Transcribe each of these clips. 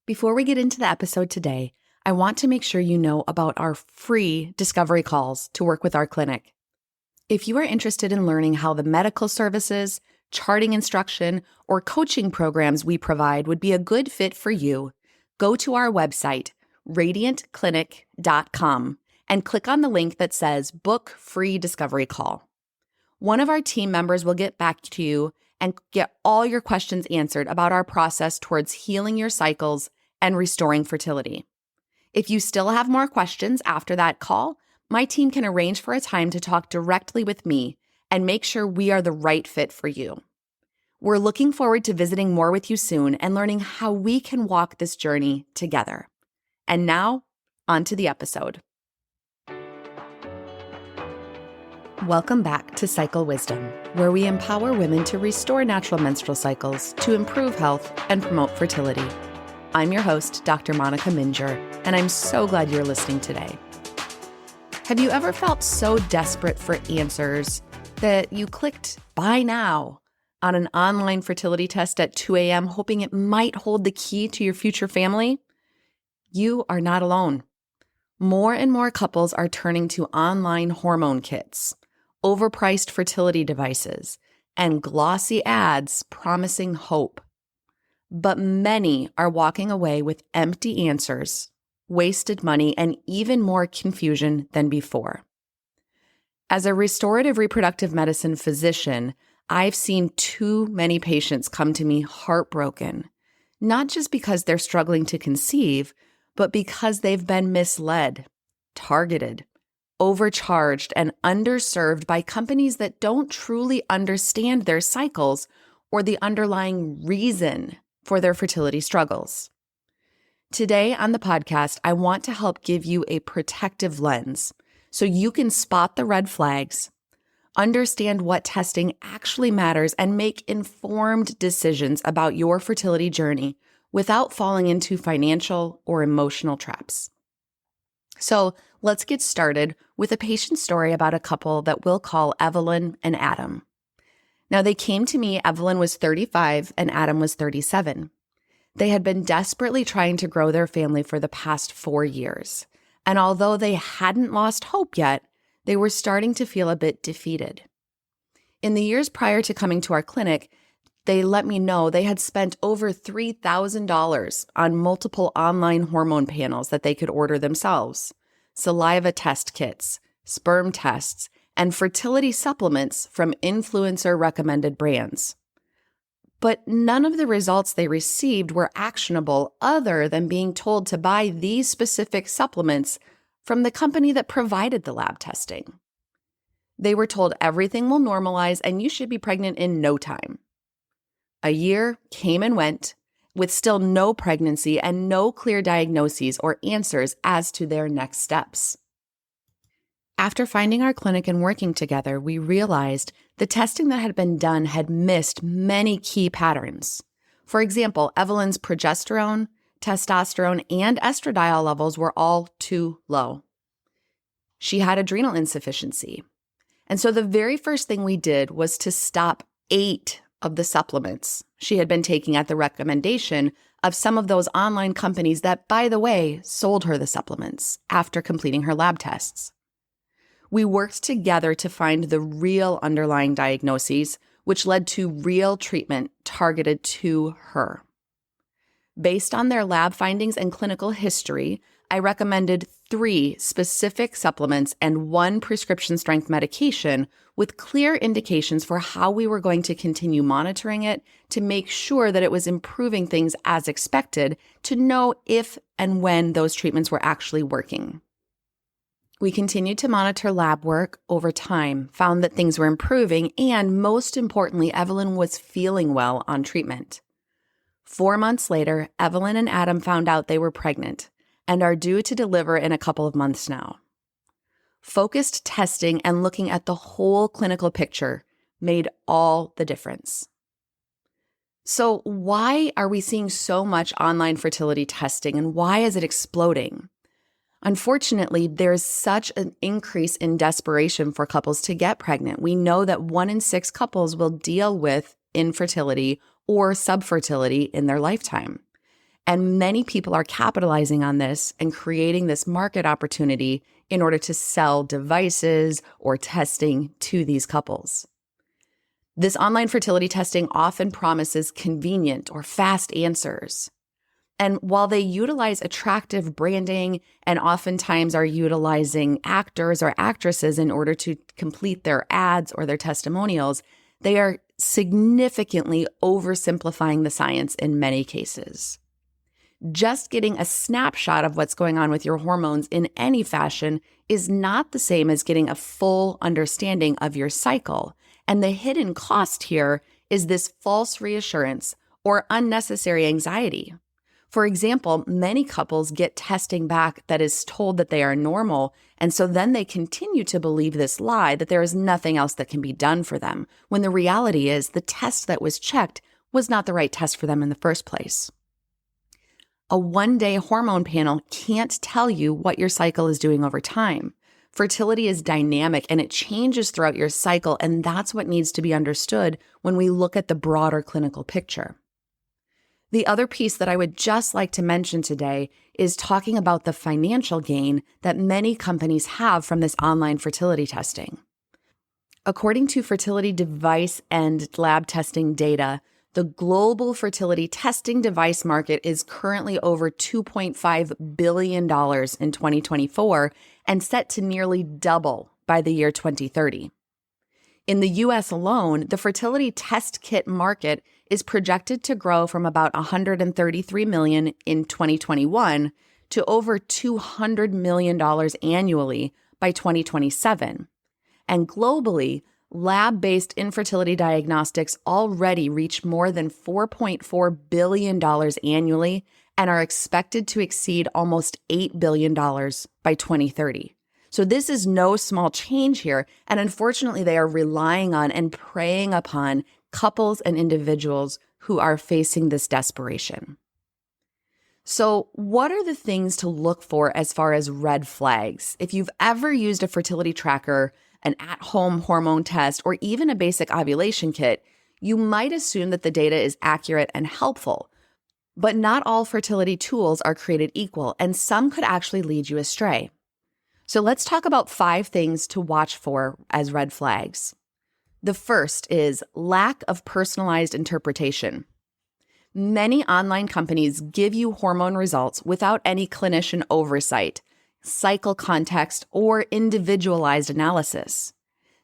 Before we get into the episode today, I want to make sure you know about our free discovery calls to work with our clinic. If you are interested in learning how the medical services, charting instruction, or coaching programs we provide would be a good fit for you, go to our website, radiantclinic.com, and click on the link that says Book Free Discovery Call. One of our team members will get back to you and get all your questions answered about our process towards healing your cycles and restoring fertility. If you still have more questions after that call, my team can arrange for a time to talk directly with me and make sure we are the right fit for you. We're looking forward to visiting more with you soon and learning how we can walk this journey together. And now, on to the episode. Welcome back to Cycle Wisdom, where we empower women to restore natural menstrual cycles to improve health and promote fertility. I'm your host, Dr. Monica Minger, and I'm so glad you're listening today. Have you ever felt so desperate for answers that you clicked buy now on an online fertility test at 2 a.m. hoping it might hold the key to your future family? You are not alone. More and more couples are turning to online hormone kits, overpriced fertility devices, and glossy ads promising hope. But many are walking away with empty answers, wasted money, and even more confusion than before. As a restorative reproductive medicine physician, I've seen too many patients come to me heartbroken, not just because they're struggling to conceive, but because they've been misled, targeted, overcharged, and underserved by companies that don't truly understand their cycles or the underlying reason for their fertility struggles. Today on the podcast, I want to help give you a protective lens so you can spot the red flags, understand what testing actually matters, and make informed decisions about your fertility journey without falling into financial or emotional traps. So let's get started with a patient story about a couple that we'll call Evelyn and Adam. Now, they came to me. Evelyn was 35 and Adam was 37. They had been desperately trying to grow their family for the past 4 years. And although they hadn't lost hope yet, they were starting to feel a bit defeated. In the years prior to coming to our clinic, they let me know they had spent over $3,000 on multiple online hormone panels that they could order themselves, saliva test kits, sperm tests, and fertility supplements from influencer-recommended brands. But none of the results they received were actionable other than being told to buy these specific supplements from the company that provided the lab testing. They were told everything will normalize and you should be pregnant in no time. A year came and went with still no pregnancy and no clear diagnoses or answers as to their next steps. After finding our clinic and working together, we realized the testing that had been done had missed many key patterns. For example, Evelyn's progesterone, testosterone, and estradiol levels were all too low. She had adrenal insufficiency. And so the very first thing we did was to stop 8 of the supplements she had been taking at the recommendation of some of those online companies that, by the way, sold her the supplements after completing her lab tests. We worked together to find the real underlying diagnoses, which led to real treatment targeted to her. Based on their lab findings and clinical history, I recommended 3 specific supplements and 1 prescription strength medication with clear indications for how we were going to continue monitoring it to make sure that it was improving things as expected, to know if and when those treatments were actually working. We continued to monitor lab work over time, found that things were improving, and most importantly, Evelyn was feeling well on treatment. 4 months later, Evelyn and Adam found out they were pregnant and are due to deliver in a couple of months now. Focused testing and looking at the whole clinical picture made all the difference. So why are we seeing so much online fertility testing, and why is it exploding? Unfortunately, there's such an increase in desperation for couples to get pregnant. We know that 1 in 6 couples will deal with infertility or subfertility in their lifetime. And many people are capitalizing on this and creating this market opportunity in order to sell devices or testing to these couples. This online fertility testing often promises convenient or fast answers. And while they utilize attractive branding and oftentimes are utilizing actors or actresses in order to complete their ads or their testimonials, they are significantly oversimplifying the science in many cases. Just getting a snapshot of what's going on with your hormones in any fashion is not the same as getting a full understanding of your cycle. And the hidden cost here is this false reassurance or unnecessary anxiety. For example, many couples get testing back that is told that they are normal, and so then they continue to believe this lie that there is nothing else that can be done for them, when the reality is the test that was checked was not the right test for them in the first place. A one-day hormone panel can't tell you what your cycle is doing over time. Fertility is dynamic and it changes throughout your cycle, and that's what needs to be understood when we look at the broader clinical picture. The other piece that I would just like to mention today is talking about the financial gain that many companies have from this online fertility testing. According to fertility device and lab testing data, the global fertility testing device market is currently over $2.5 billion in 2024 and set to nearly double by the year 2030. In the US alone, the fertility test kit market is projected to grow from about $133 million in 2021 to over $200 million annually by 2027. And globally, lab-based infertility diagnostics already reach more than $4.4 billion annually and are expected to exceed almost $8 billion by 2030. So this is no small change here, and unfortunately they are relying on and preying upon couples and individuals who are facing this desperation. So what are the things to look for as far as red flags? If you've ever used a fertility tracker, an at-home hormone test, or even a basic ovulation kit, you might assume that the data is accurate and helpful. But not all fertility tools are created equal, and some could actually lead you astray. So let's talk about 5 things to watch for as red flags. The first is lack of personalized interpretation. Many online companies give you hormone results without any clinician oversight, cycle context, or individualized analysis.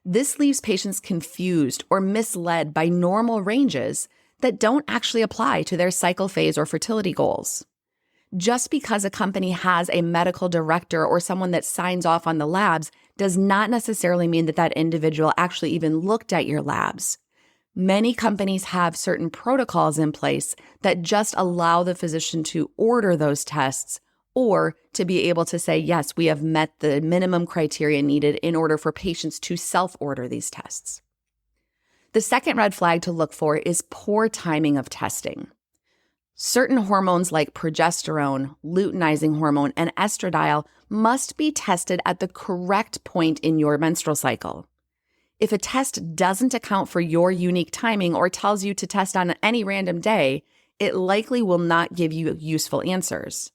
This leaves patients confused or misled by normal ranges that don't actually apply to their cycle phase or fertility goals. Just because a company has a medical director or someone that signs off on the labs does not necessarily mean that that individual actually even looked at your labs. Many companies have certain protocols in place that just allow the physician to order those tests or to be able to say, yes, we have met the minimum criteria needed in order for patients to self-order these tests. The second red flag to look for is poor timing of testing. Certain hormones like progesterone, luteinizing hormone, and estradiol must be tested at the correct point in your menstrual cycle. If a test doesn't account for your unique timing or tells you to test on any random day, it likely will not give you useful answers.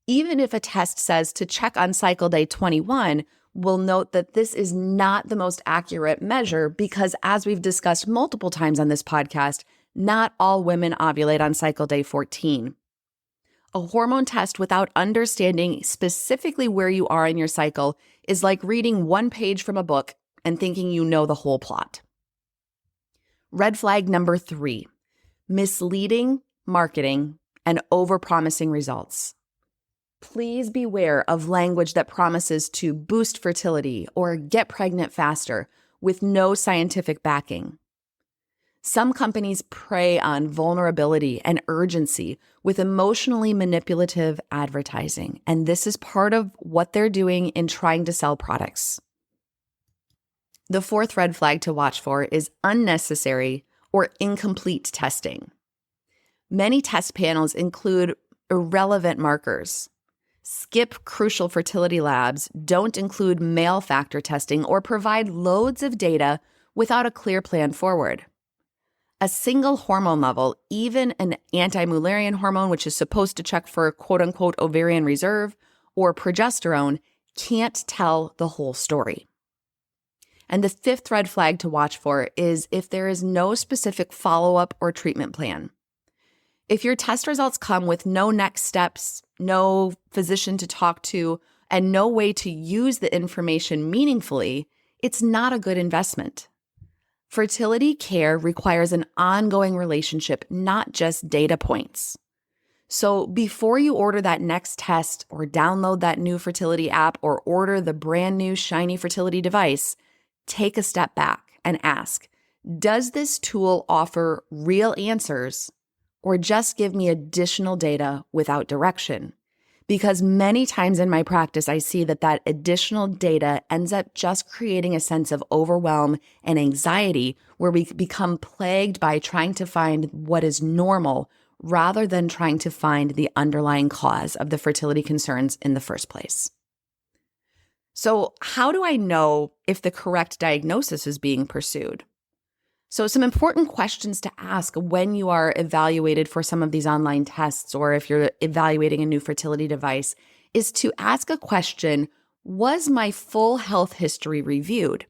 Even if a test says to check on cycle day 21, we'll note that this is not the most accurate measure because, as we've discussed multiple times on this podcast, not all women ovulate on cycle day 14. A hormone test without understanding specifically where you are in your cycle is like reading one page from a book and thinking you know the whole plot. Red flag number 3, misleading marketing and overpromising results. Please beware of language that promises to boost fertility or get pregnant faster with no scientific backing. Some companies prey on vulnerability and urgency with emotionally manipulative advertising, and this is part of what they're doing in trying to sell products. The fourth red flag to watch for is unnecessary or incomplete testing. Many test panels include irrelevant markers. Skip crucial fertility labs, don't include male factor testing, or provide loads of data without a clear plan forward. A single hormone level, even an anti-Mullerian hormone, which is supposed to check for quote unquote ovarian reserve, or progesterone, can't tell the whole story. And the fifth red flag to watch for is if there is no specific follow-up or treatment plan. If your test results come with no next steps, no physician to talk to, and no way to use the information meaningfully, it's not a good investment. Fertility care requires an ongoing relationship, not just data points. So before you order that next test or download that new fertility app or order the brand new shiny fertility device, take a step back and ask, does this tool offer real answers or just give me additional data without direction? Because many times in my practice, I see that additional data ends up just creating a sense of overwhelm and anxiety where we become plagued by trying to find what is normal rather than trying to find the underlying cause of the fertility concerns in the first place. So how do I know if the correct diagnosis is being pursued? So some important questions to ask when you are evaluated for some of these online tests or if you're evaluating a new fertility device is to ask a question, was my full health history reviewed?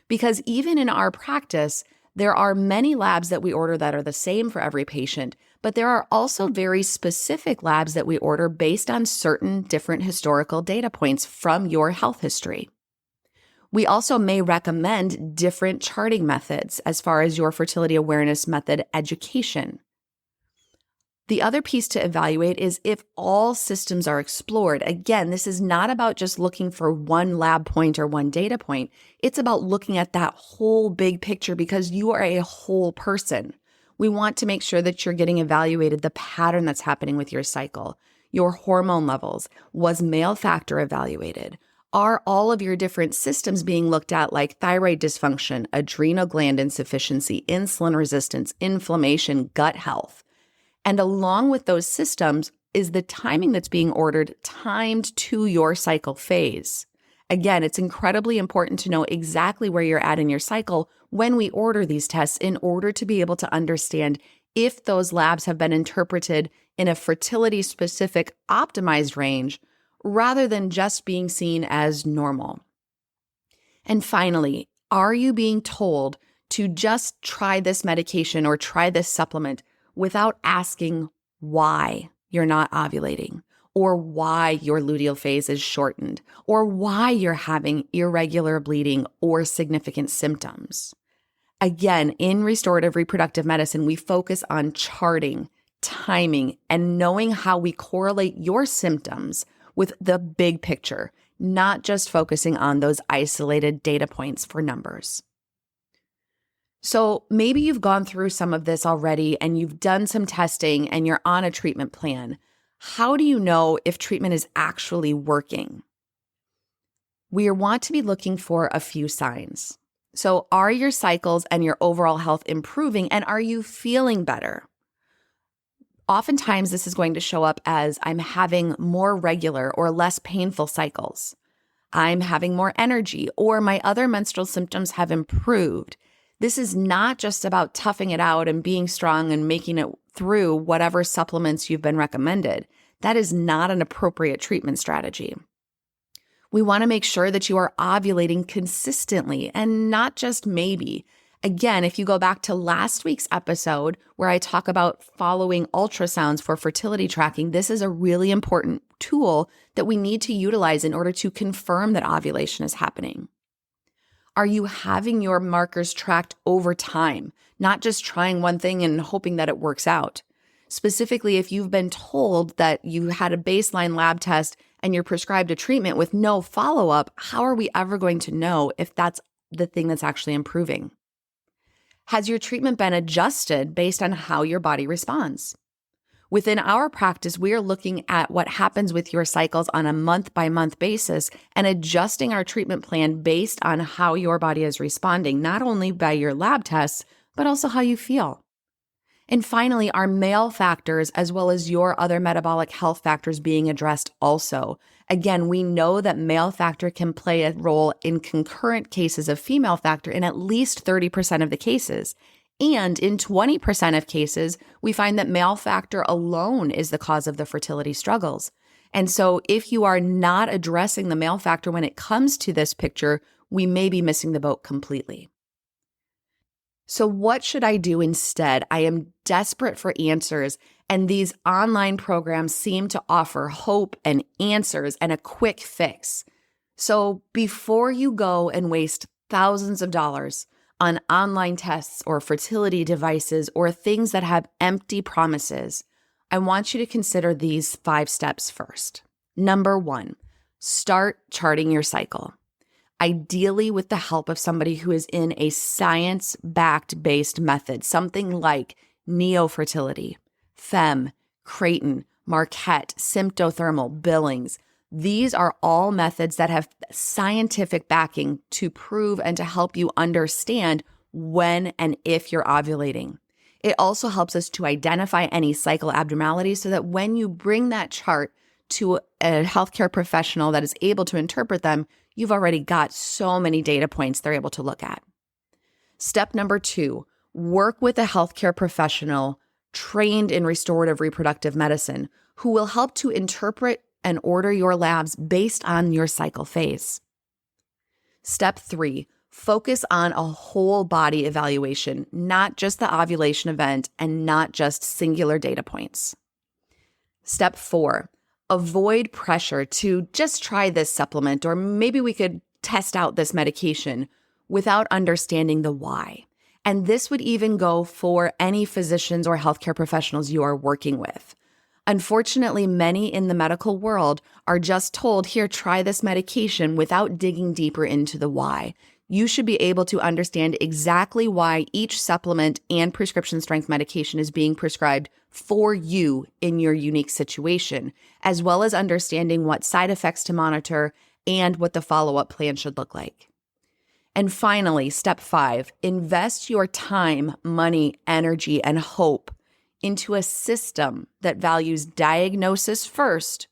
Because even in our practice, there are many labs that we order that are the same for every patient, but there are also very specific labs that we order based on certain different historical data points from your health history. We also may recommend different charting methods as far as your fertility awareness method education. The other piece to evaluate is if all systems are explored. Again, this is not about just looking for one lab point or one data point. It's about looking at that whole big picture because you are a whole person. We want to make sure that you're getting evaluated the pattern that's happening with your cycle, your hormone levels. Was male factor evaluated? Are all of your different systems being looked at like thyroid dysfunction, adrenal gland insufficiency, insulin resistance, inflammation, gut health? And along with those systems is the timing that's being ordered timed to your cycle phase. Again, it's incredibly important to know exactly where you're at in your cycle when we order these tests in order to be able to understand if those labs have been interpreted in a fertility-specific optimized range rather than just being seen as normal. And finally, are you being told to just try this medication or try this supplement without asking why you're not ovulating, or why your luteal phase is shortened, or why you're having irregular bleeding or significant symptoms? Again, in restorative reproductive medicine, we focus on charting, timing, and knowing how we correlate your symptoms with the big picture, not just focusing on those isolated data points for numbers. So maybe you've gone through some of this already and you've done some testing and you're on a treatment plan. How do you know if treatment is actually working? We want to be looking for a few signs. So are your cycles and your overall health improving, and are you feeling better? Oftentimes, this is going to show up as I'm having more regular or less painful cycles. I'm having more energy, or my other menstrual symptoms have improved. This is not just about toughing it out and being strong and making it through whatever supplements you've been recommended. That is not an appropriate treatment strategy. We want to make sure that you are ovulating consistently and not just maybe. Again, if you go back to last week's episode where I talk about following ultrasounds for fertility tracking, this is a really important tool that we need to utilize in order to confirm that ovulation is happening. Are you having your markers tracked over time, not just trying one thing and hoping that it works out? Specifically, if you've been told that you had a baseline lab test and you're prescribed a treatment with no follow-up, how are we ever going to know if that's the thing that's actually improving? Has your treatment been adjusted based on how your body responds? Within our practice, we are looking at what happens with your cycles on a month-by-month basis and adjusting our treatment plan based on how your body is responding, not only by your lab tests, but also how you feel. And finally, are male factors as well as your other metabolic health factors being addressed also? Again, we know that male factor can play a role in concurrent cases of female factor in at least 30% of the cases. And in 20% of cases, we find that male factor alone is the cause of the fertility struggles. And so if you are not addressing the male factor when it comes to this picture, we may be missing the boat completely. So what should I do instead? I am desperate for answers, and these online programs seem to offer hope and answers and a quick fix. So before you go and waste thousands of dollars on online tests or fertility devices or things that have empty promises, I want you to consider these 5 steps first. Number 1, start charting your cycle. Ideally with the help of somebody who is in a science-backed based method, something like Neo-Fertility, Fem, Creighton, Marquette, Symptothermal, Billings. These are all methods that have scientific backing to prove and to help you understand when and if you're ovulating. It also helps us to identify any cycle abnormalities so that when you bring that chart to a healthcare professional that is able to interpret them, you've already got so many data points they're able to look at. Step number 2, work with a healthcare professional trained in restorative reproductive medicine who will help to interpret and order your labs based on your cycle phase. Step 3, focus on a whole body evaluation, not just the ovulation event and not just singular data points. Step 4, avoid pressure to just try this supplement, or maybe we could test out this medication without understanding the why. And this would even go for any physicians or healthcare professionals you are working with. Unfortunately, many in the medical world are just told, here, try this medication without digging deeper into the why. You should be able to understand exactly why each supplement and prescription strength medication is being prescribed for you in your unique situation, as well as understanding what side effects to monitor and what the follow-up plan should look like. And finally, step 5, invest your time, money, energy, and hope into a system that values diagnosis first,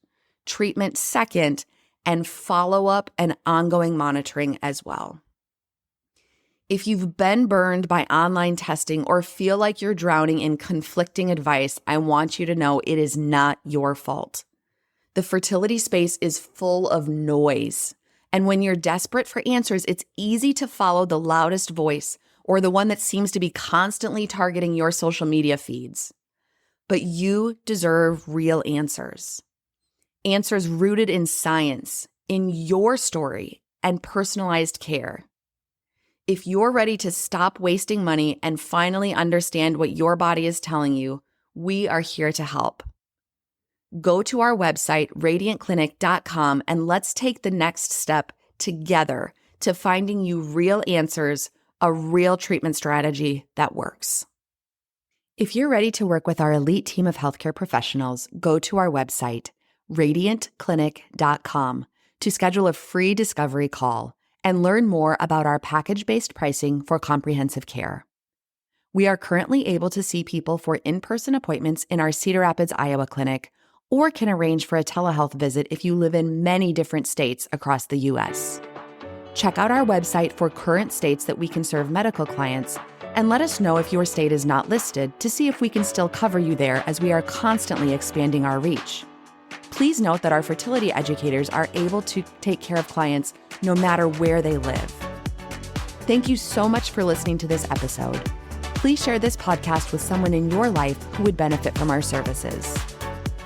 treatment second, and follow-up and ongoing monitoring as well. If you've been burned by online testing or feel like you're drowning in conflicting advice, I want you to know it is not your fault. The fertility space is full of noise. And when you're desperate for answers, it's easy to follow the loudest voice or the one that seems to be constantly targeting your social media feeds. But you deserve real answers. Answers rooted in science, in your story, and personalized care. If you're ready to stop wasting money and finally understand what your body is telling you, we are here to help. Go to our website, radiantclinic.com, and let's take the next step together to finding you real answers, a real treatment strategy that works. If you're ready to work with our elite team of healthcare professionals, go to our website, radiantclinic.com, to schedule a free discovery call and learn more about our package-based pricing for comprehensive care. We are currently able to see people for in-person appointments in our Cedar Rapids, Iowa clinic, or can arrange for a telehealth visit if you live in many different states across the U.S. Check out our website for current states that we can serve medical clients, and let us know if your state is not listed to see if we can still cover you there, as we are constantly expanding our reach. Please note that our fertility educators are able to take care of clients no matter where they live. Thank you so much for listening to this episode. Please share this podcast with someone in your life who would benefit from our services.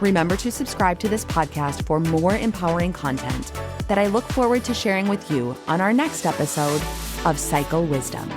Remember to subscribe to this podcast for more empowering content that I look forward to sharing with you on our next episode of Cycle Wisdom.